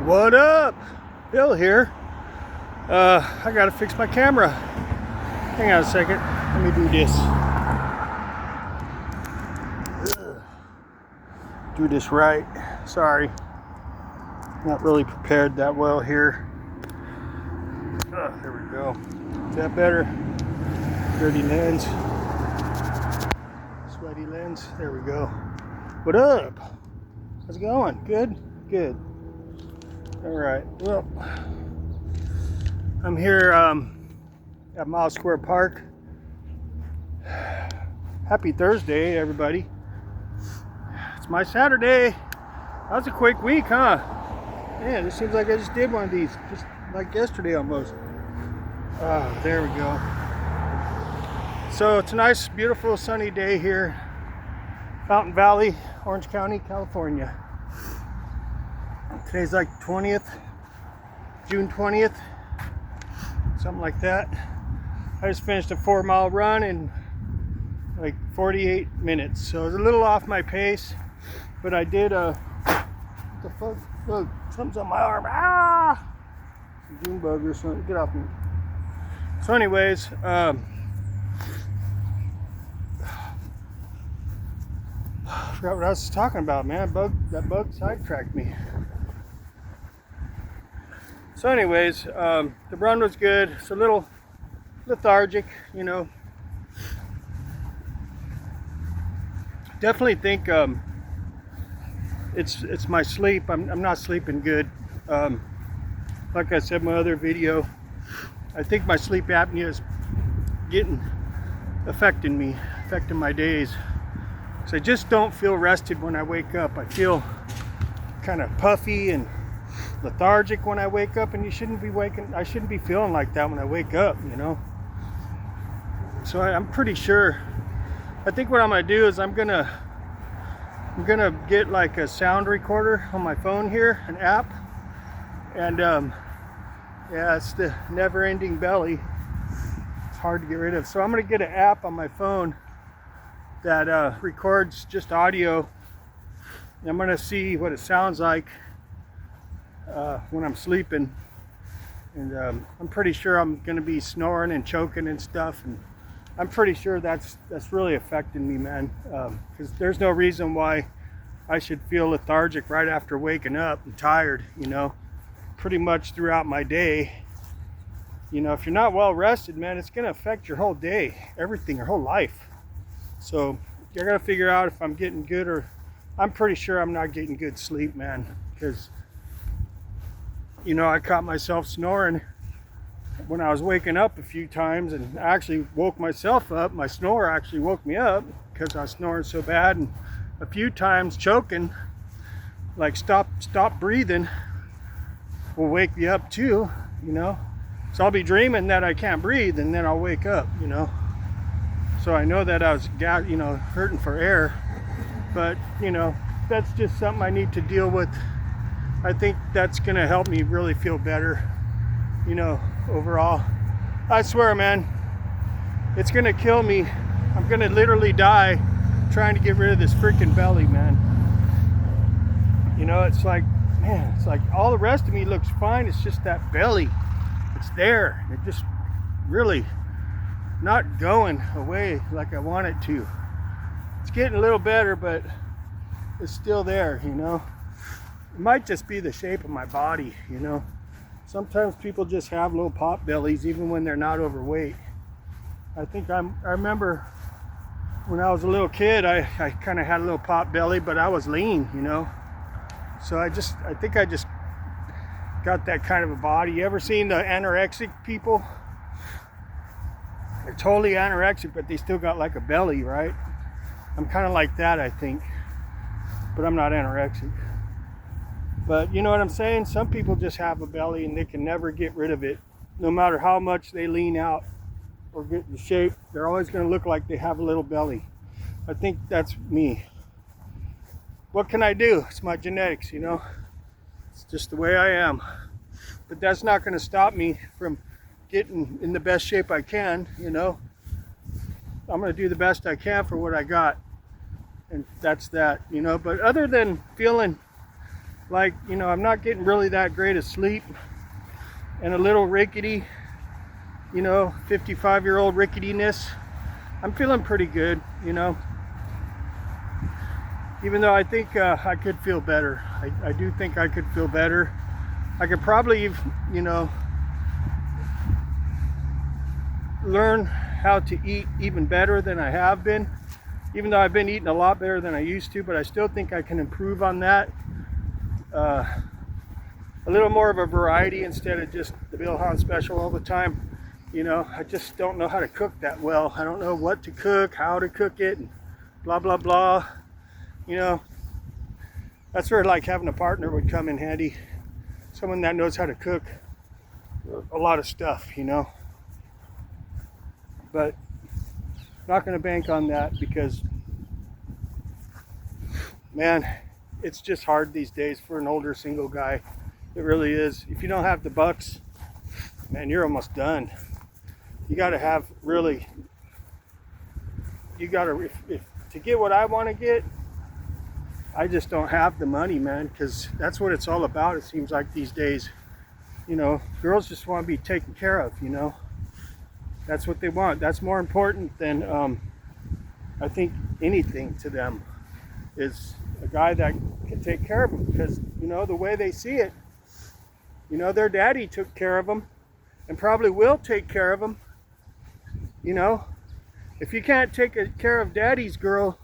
What up? Bill here. I gotta fix my camera. Hang on a second. Let me do this. Do this right. Sorry. Not really prepared that well here. There we go. Is that better? Dirty lens. Sweaty lens. There we go. What up? How's it going? Good? Good. All right. Well, I'm here at Miles Square Park. Happy Thursday, everybody. It's my Saturday. That was a quick week, huh? Man, it seems like I just did one of these, just like yesterday almost. There we go. So it's a nice, beautiful, sunny day here, Fountain Valley, Orange County, California. Today's like June 20th, something like that. I just finished a 4-mile run in like 48 minutes, so it was a little off my pace, but I did what the fuck? Look, something's on my arm. Ah! June bug or something. Get off me. So anyways, I forgot what I was talking about, man. That bug sidetracked me. So anyways, the run was good. It's a little lethargic, you know. Definitely think it's my sleep. I'm not sleeping good. Like I said in my other video, I think my sleep apnea is affecting my days. So I just don't feel rested when I wake up. I feel kind of puffy and lethargic when I wake up, and I shouldn't be feeling like that when I wake up, you know. So I'm pretty sure, I think what I'm gonna do is I'm gonna get like a sound recorder on my phone here, an app, and yeah, it's the never-ending belly. It's hard to get rid of. So I'm gonna get an app on my phone that records just audio. I'm gonna see what it sounds like when I'm sleeping, and I'm pretty sure I'm gonna be snoring and choking and stuff, and I'm pretty sure that's really affecting me, man, because there's no reason why I should feel lethargic right after waking up and tired, you know, pretty much throughout my day. You know, if you're not well rested, man, it's gonna affect your whole day, everything, your whole life. So you're gonna figure out if I'm getting good, or I'm pretty sure I'm not getting good sleep, man, because, you know, I caught myself snoring when I was waking up a few times, and I actually woke myself up. My snore actually woke me up because I was snoring so bad, and a few times choking, like stop breathing, will wake me up too, you know. So I'll be dreaming that I can't breathe, and then I'll wake up, you know. So I know that I was, you know, hurting for air, but, you know, that's just something I need to deal with. I think that's gonna help me really feel better, you know, overall. I swear, man, it's gonna kill me. I'm gonna literally die trying to get rid of this freaking belly, man. You know, it's like, man, it's like all the rest of me looks fine. It's just that belly. It's there. It just really not going away like I want it to. It's getting a little better, but it's still there, you know. It might just be the shape of my body, you know. Sometimes people just have little pot bellies even when they're not overweight. I remember when I was a little kid, I kind of had a little pot belly, but I was lean, you know. So I think I just got that kind of a body. You ever seen the anorexic people? They're totally anorexic, but they still got like a belly, right? I'm kind of like that, I think, but I'm not anorexic. But you know what I'm saying? Some people just have a belly and they can never get rid of it. No matter how much they lean out or get in shape, they're always going to look like they have a little belly. I think that's me. What can I do? It's my genetics, you know. It's just the way I am. But that's not going to stop me from getting in the best shape I can, you know. I'm going to do the best I can for what I got. And that's that, you know. But other than feeling like, you know, I'm not getting really that great of sleep, and a little rickety, you know, 55-year-old ricketyness. I'm feeling pretty good, you know, even though I think I could feel better. I do think I could feel better. I could probably, you know, learn how to eat even better than I have been, even though I've been eating a lot better than I used to, but I still think I can improve on that. A little more of a variety instead of just the Bill Hahn special all the time. You know, I just don't know how to cook that well. I don't know what to cook, how to cook it, and blah, blah, blah. You know, that's where like having a partner would come in handy. Someone that knows how to cook a lot of stuff, you know. But I'm not going to bank on that because, man, it's just hard these days for an older single guy. It really is. If you don't have the bucks, man, you're almost done. You got to have really, you got to, if to get what I want to get, I just don't have the money, man, because that's what it's all about, it seems like these days. You know, girls just want to be taken care of, you know. That's what they want. That's more important than, I think, anything to them is a guy that can take care of them, because, you know, the way they see it, you know, their daddy took care of them and probably will take care of them. You know, if you can't take care of daddy's girl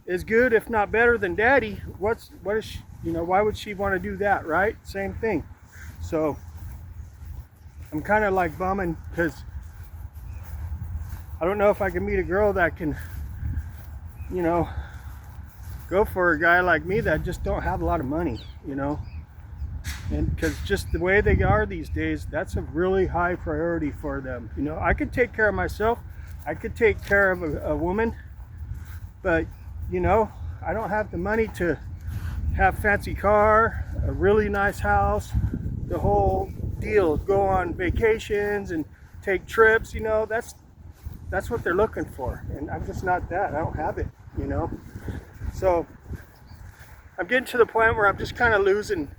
as good, if not better than daddy, what is she, you know, why would she want to do that, right? Same thing. So I'm kind of like bumming because I don't know if I can meet a girl that can, you know, go for a guy like me that just don't have a lot of money, you know. And because just the way they are these days, that's a really high priority for them. You know, I could take care of myself. I could take care of a woman. But, you know, I don't have the money to have fancy car, a really nice house, the whole deal, go on vacations and take trips, you know. That's what they're looking for. And I'm just not that. I don't have it, you know. So I'm getting to the point where I'm just kind of losing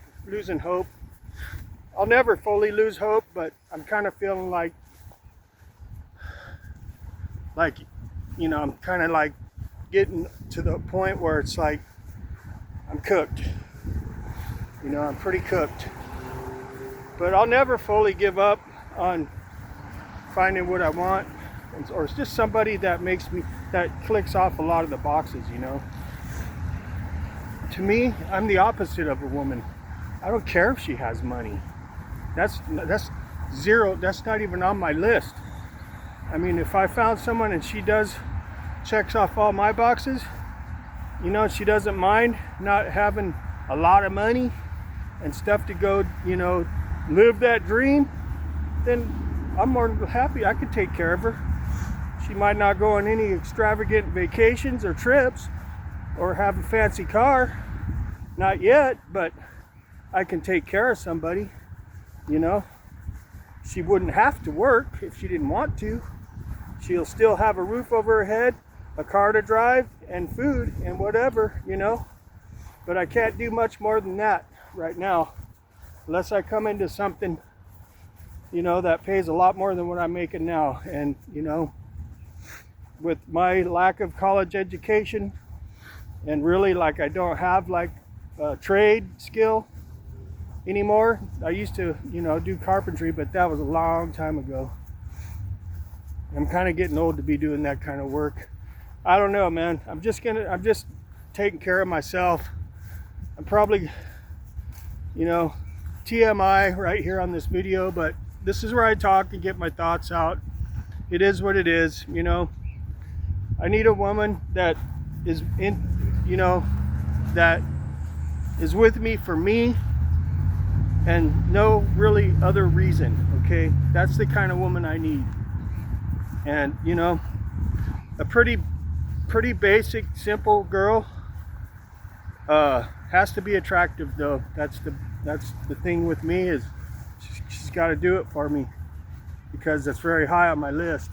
hope. I'll never fully lose hope, but I'm kind of feeling like, you know, I'm kind of like getting to the point where it's like I'm cooked. You know, I'm pretty cooked. But I'll never fully give up on finding what I want, or it's just somebody that clicks off a lot of the boxes, you know. To me, I'm the opposite of a woman. I don't care if she has money. That's zero. That's not even on my list. I mean, if I found someone and she checks off all my boxes, you know, she doesn't mind not having a lot of money and stuff to go, you know, live that dream, then I'm more than happy. I could take care of her. She might not go on any extravagant vacations or trips or have a fancy car. Not yet, but I can take care of somebody, you know. She wouldn't have to work if she didn't want to. She'll still have a roof over her head, a car to drive, and food and whatever, you know. But I can't do much more than that right now, unless I come into something, you know, that pays a lot more than what I'm making now. And, you know, with my lack of college education, and really, like, I don't have like a trade skill anymore. I used to, you know, do carpentry, but that was a long time ago. I'm kind of getting old to be doing that kind of work. I don't know, man. I'm just taking care of myself. I'm probably, you know, TMI right here on this video, but this is where I talk and get my thoughts out. It is what it is, you know. I need a woman that is you know, that is with me for me and no really other reason, okay? That's the kind of woman I need. And, you know, a pretty basic, simple girl has to be attractive, though. That's the thing with me, is she's got to do it for me, because that's very high on my list.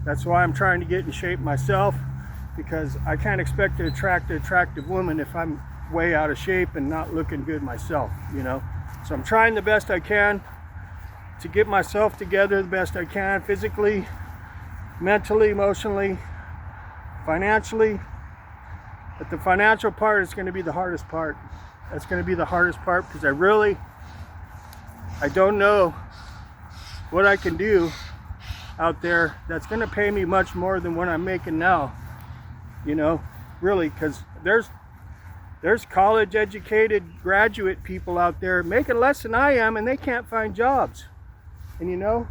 That's why I'm trying to get in shape myself, because I can't expect to attract an attractive woman if I'm way out of shape and not looking good myself, you know. So I'm trying the best I can to get myself together the best I can, physically, mentally, emotionally, financially. But the financial part is going to be the hardest part. That's going to be the hardest part, because I don't know what I can do out there that's going to pay me much more than what I'm making now, you know, really, because there's college educated graduate people out there making less than I am, and they can't find jobs. And you know,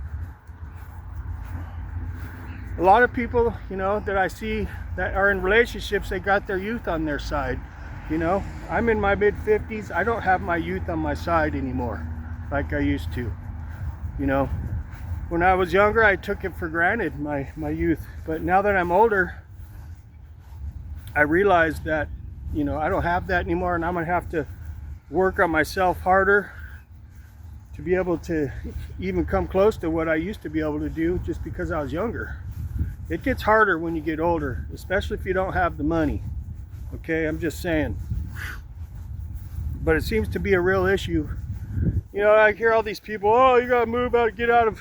a lot of people, you know, that I see that are in relationships, they got their youth on their side. You know, I'm in my mid-50s. I don't have my youth on my side anymore like I used to. You know, when I was younger, I took it for granted, my youth. But now that I'm older, I realize that, you know, I don't have that anymore, and I'm gonna have to work on myself harder to be able to even come close to what I used to be able to do just because I was younger. It gets harder when you get older, especially if you don't have the money. Okay, I'm just saying. But it seems to be a real issue. You know, I hear all these people, oh, you gotta move out, get out of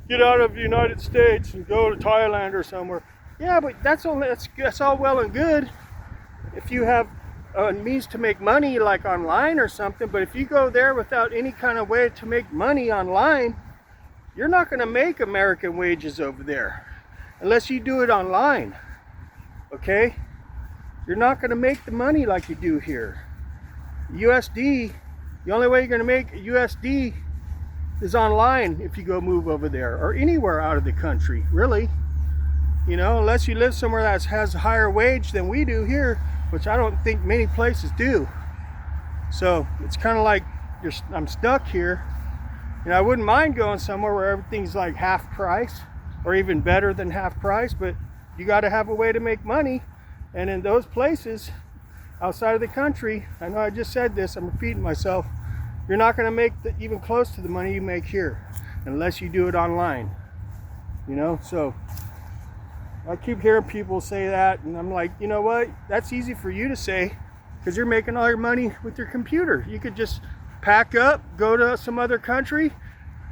the United States and go to Thailand or somewhere. Yeah, but that's all well and good if you have a means to make money, like online or something. But if you go there without any kind of way to make money online, you're not going to make American wages over there unless you do it online. Okay, you're not going to make the money like you do here. USD, the only way you're going to make USD is online if you go move over there, or anywhere out of the country, really. You know, unless you live somewhere that has a higher wage than we do here, which I don't think many places do. So it's kind of like I'm stuck here. And I wouldn't mind going somewhere where everything's like half price, or even better than half price, but you got to have a way to make money. And in those places outside of the country, I know I just said this, I'm repeating myself, you're not going to make even close to the money you make here unless you do it online. You know, so I keep hearing people say that, and I'm like, you know what? That's easy for you to say, because you're making all your money with your computer. You could just pack up, go to some other country,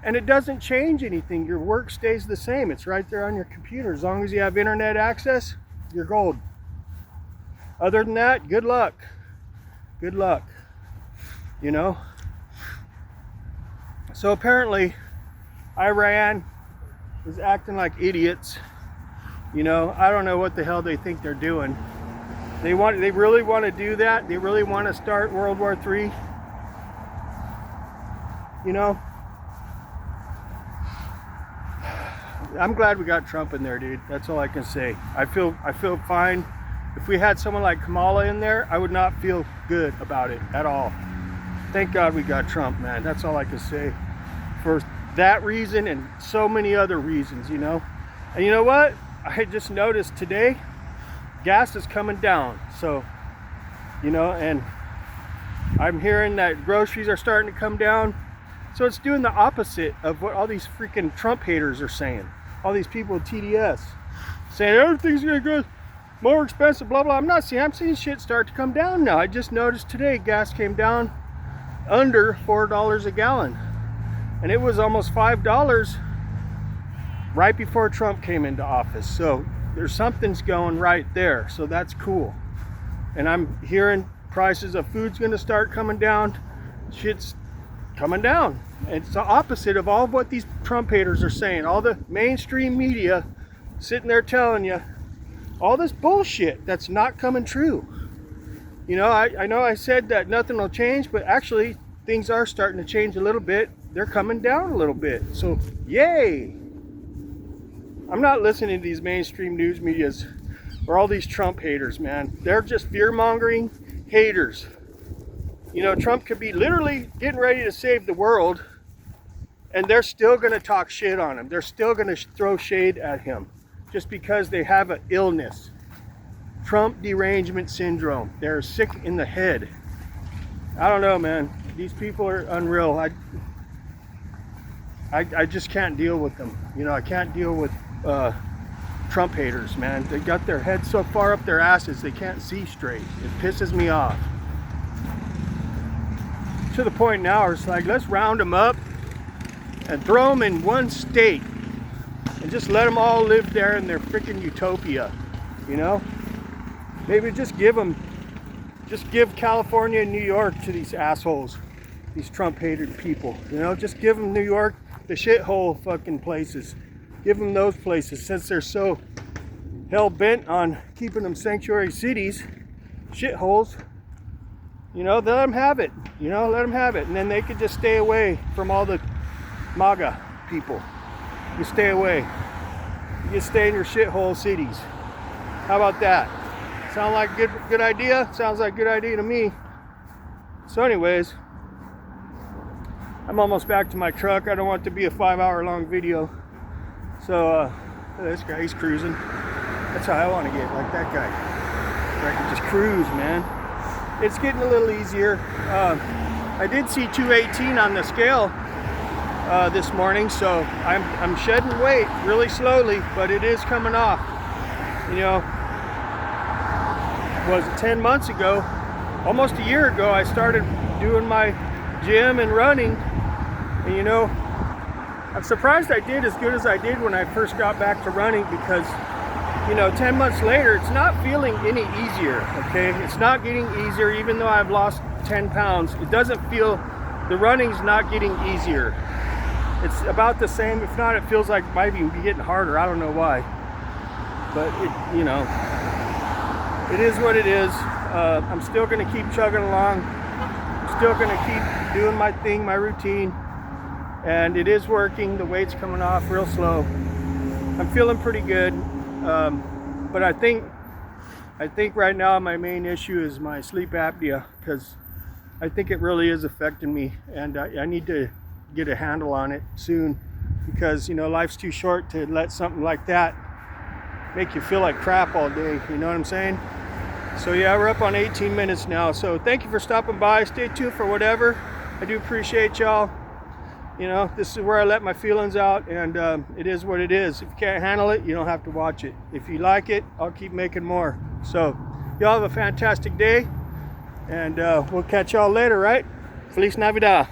and it doesn't change anything. Your work stays the same. It's right there on your computer. As long as you have internet access, you're gold. Other than that, good luck. Good luck. You know? So apparently, Iran is acting like idiots. You know, I don't know what the hell they think they're doing. They really want to do that? They really want to start World War III? You know? I'm glad we got Trump in there, dude. That's all I can say. I feel fine. If we had someone like Kamala in there, I would not feel good about it at all. Thank God we got Trump, man. That's all I can say. For that reason and so many other reasons, you know? And you know what? I just noticed today, gas is coming down. So, you know, and I'm hearing that groceries are starting to come down. So it's doing the opposite of what all these freaking Trump haters are saying. All these people with TDS saying everything's gonna go more expensive, blah, blah. I'm seeing shit start to come down now. I just noticed today gas came down under $4 a gallon. And it was almost $5 right before Trump came into office. So there's something's going right there. So that's cool. And I'm hearing prices of food's going to start coming down. Shit's coming down. It's the opposite of all of what these Trump haters are saying. All the mainstream media sitting there telling you all this bullshit that's not coming true. You know, I know I said that nothing will change, but actually things are starting to change a little bit. They're coming down a little bit. So yay. I'm not listening to these mainstream news medias or all these Trump haters, man. They're just fear-mongering haters. You know, Trump could be literally getting ready to save the world, and they're still going to talk shit on him. They're still going to throw shade at him just because they have an illness. Trump derangement syndrome. They're sick in the head. I don't know, man. These people are unreal. I just can't deal with them. You know, I can't deal with Trump haters, man. They got their heads so far up their asses they can't see straight. It pisses me off. to the point now where it's like, let's round them up and throw them in one state and just let them all live there in their freaking utopia, you know? Maybe just give California and New York to these assholes, these Trump-hated people, you know? Just give them New York, the shithole fucking places. Give them those places, since they're so hell-bent on keeping them sanctuary cities, shitholes, you know, let them have it, you know, let them have it. And then they could just stay away from all the MAGA people. You stay away. You just stay in your shithole cities. How about that? Sound like a good idea? Sounds like a good idea to me. So anyways, I'm almost back to my truck. I don't want it to be a 5-hour long video. So this guy, he's cruising. That's how I want to get, like that guy. Where I can just cruise, man. It's getting a little easier. I did see 218 on the scale this morning, so I'm shedding weight really slowly, but it is coming off. You know, was it 10 months ago, almost a year ago, I started doing my gym and running, and you know, I'm surprised I did as good as I did when I first got back to running, because you know, 10 months later, it's not feeling any easier, okay? It's not getting easier, even though I've lost 10 pounds. It doesn't feel, the running's not getting easier. It's about the same. If not, it feels like it might be getting harder. I don't know why. But, it, you know, it is what it is. I'm still going to keep chugging along. I'm still going to keep doing my thing, my routine. And it is working. The weight's coming off real slow. I'm feeling pretty good. But I think right now my main issue is my sleep apnea, because I think it really is affecting me, and I need to get a handle on it soon, because you know, life's too short to let something like that make you feel like crap all day, you know what I'm saying? So yeah, we're up on 18 minutes now, so thank you for stopping by. Stay tuned for whatever. I do appreciate y'all. You know, this is where I let my feelings out, and it is what it is. If you can't handle it, you don't have to watch it. If you like it, I'll keep making more. So, y'all have a fantastic day, and we'll catch y'all later, right? Feliz Navidad.